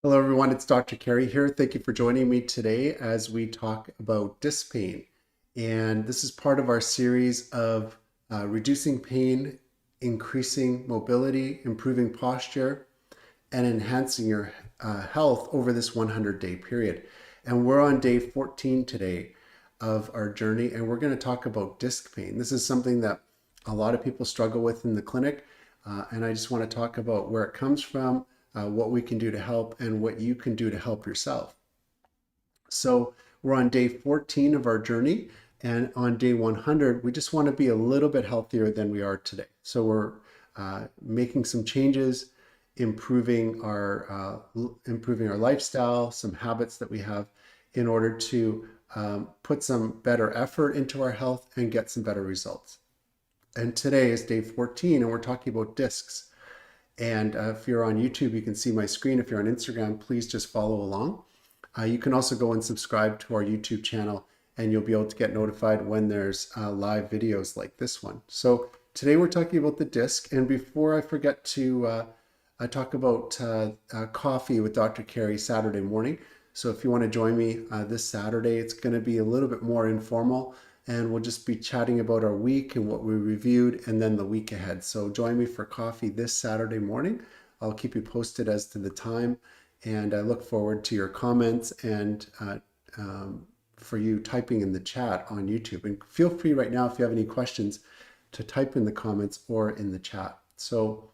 Hello everyone, it's Dr. Cary here. Thank you for joining me today as we talk about disc pain. And this is part of our series of reducing pain, increasing mobility, improving posture, and enhancing your health over this 100-day period. And we're on day 14 today of our journey, and we're going to talk about disc pain. This is something that a lot of people struggle with in the clinic, and I just want to talk about where it comes from, what we can do to help, and what you can do to help yourself. So we're on day 14 of our journey, and on day 100, we just want to be a little bit healthier than we are today. So we're making some changes, improving our lifestyle, some habits that we have in order to put some better effort into our health and get some better results. And today is day 14, and we're talking about discs. And if you're on YouTube, you can see my screen. If you're on Instagram, please just follow along. You can also go and subscribe to our YouTube channel, and you'll be able to get notified when there's live videos like this one. So today we're talking about the disc. And before I forget to talk about coffee with Dr. Cary Saturday morning. So if you want to join me this Saturday, it's going to be a little bit more informal, and we'll just be chatting about our week and what we reviewed and then the week ahead. So join me for coffee this Saturday morning. I'll keep you posted as to the time, and I look forward to your comments and for you typing in the chat on YouTube. And feel free right now, if you have any questions, to type in the comments or in the chat. So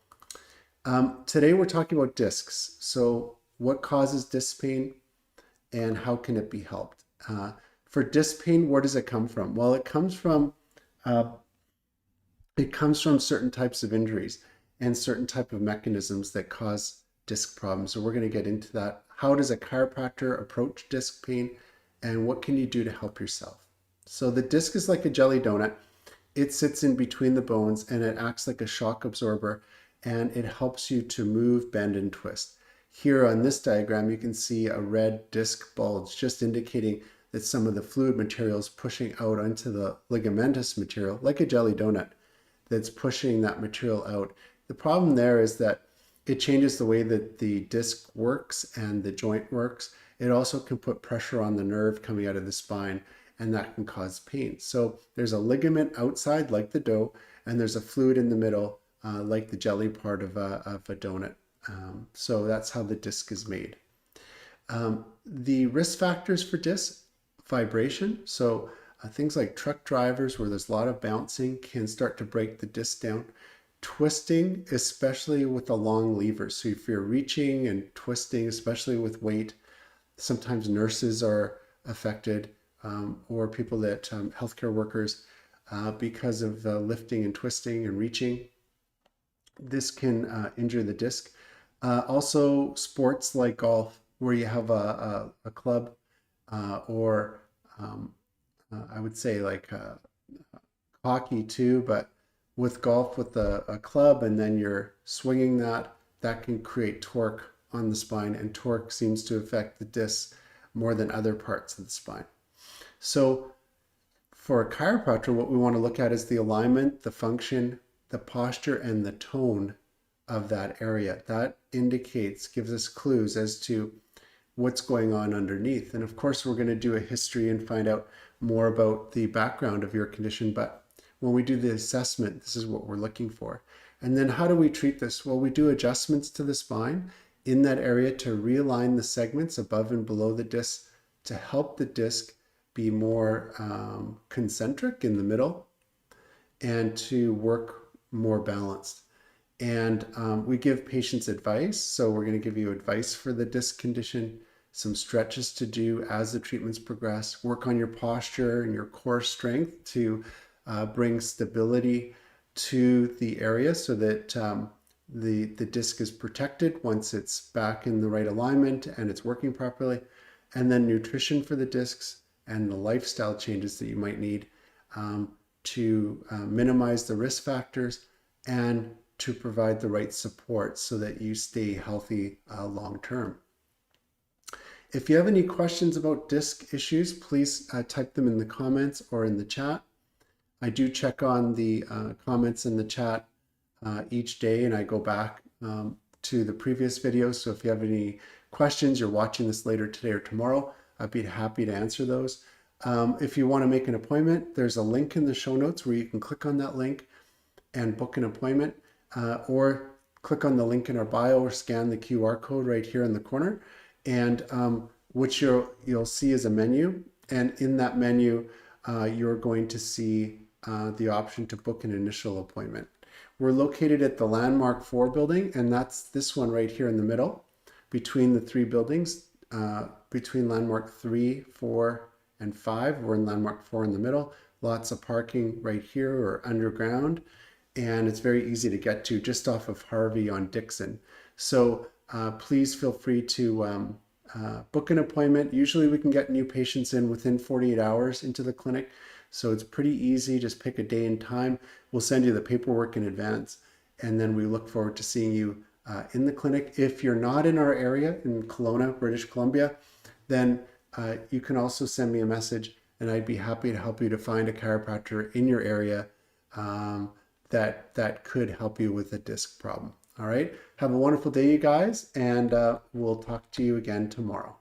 today we're talking about discs. So what causes disc pain and how can it be helped? For disc pain, where does it come from? Well, it comes from certain types of injuries and certain type of mechanisms that cause disc problems. So we're going to get into that. How does a chiropractor approach disc pain, and what can you do to help yourself? So the disc is like a jelly donut. It sits in between the bones, and it acts like a shock absorber, and it helps you to move, bend, and twist. Here on this diagram, you can see a red disc bulge, just indicating that some of the fluid material is pushing out onto the ligamentous material, like a jelly donut, that's pushing that material out. The problem there is that it changes the way that the disc works and the joint works. It also can put pressure on the nerve coming out of the spine, and that can cause pain. So there's a ligament outside, like the dough, and there's a fluid in the middle, like the jelly part of a donut. So that's how the disc is made. The risk factors for disc: vibration. So things like truck drivers where there's a lot of bouncing can start to break the disc down. Twisting, especially with the long levers. So if you're reaching and twisting, especially with weight, sometimes nurses are affected, or people that healthcare workers, because of lifting and twisting and reaching. This can injure the disc. Also, sports like golf, where you have a club, or I would say like hockey too, but with golf with a club, and then you're swinging that can create torque on the spine, and torque seems to affect the disc more than other parts of the spine. So for a chiropractor, what we want to look at is the alignment, the function, the posture, and the tone of that area. That gives us clues as to what's going on underneath. And of course, we're going to do a history and find out more about the background of your condition. But when we do the assessment, this is what we're looking for. And then how do we treat this? Well, we do adjustments to the spine in that area to realign the segments above and below the disc to help the disc be more concentric in the middle and to work more balanced. And we give patients advice. So we're going to give you advice for the disc condition, some stretches to do as the treatments progress, work on your posture and your core strength to bring stability to the area so that the disc is protected once it's back in the right alignment and it's working properly. And then nutrition for the discs and the lifestyle changes that you might need to minimize the risk factors and to provide the right support so that you stay healthy long term. If you have any questions about disc issues, please type them in the comments or in the chat. I do check on the comments in the chat each day, and I go back to the previous videos. So if you have any questions, you're watching this later today or tomorrow, I'd be happy to answer those. If you want to make an appointment, there's a link in the show notes where you can click on that link and book an appointment, or click on the link in our bio or scan the QR code right here in the corner, and which you'll see is a menu. And in that menu, you're going to see the option to book an initial appointment. We're located at the Landmark 4 building, and that's this one right here in the middle between the three buildings, between Landmark 3, 4, and 5. We're in Landmark 4 in the middle. Lots of parking right here or underground, and it's very easy to get to just off of Harvey on Dixon. So please feel free to book an appointment. Usually we can get new patients in within 48 hours into the clinic. So it's pretty easy. Just pick a day and time. We'll send you the paperwork in advance, and then we look forward to seeing you in the clinic. If you're not in our area in Kelowna, British Columbia, then you can also send me a message, and I'd be happy to help you to find a chiropractor in your area that could help you with a disc problem. All right. Have a wonderful day, you guys, and we'll talk to you again tomorrow.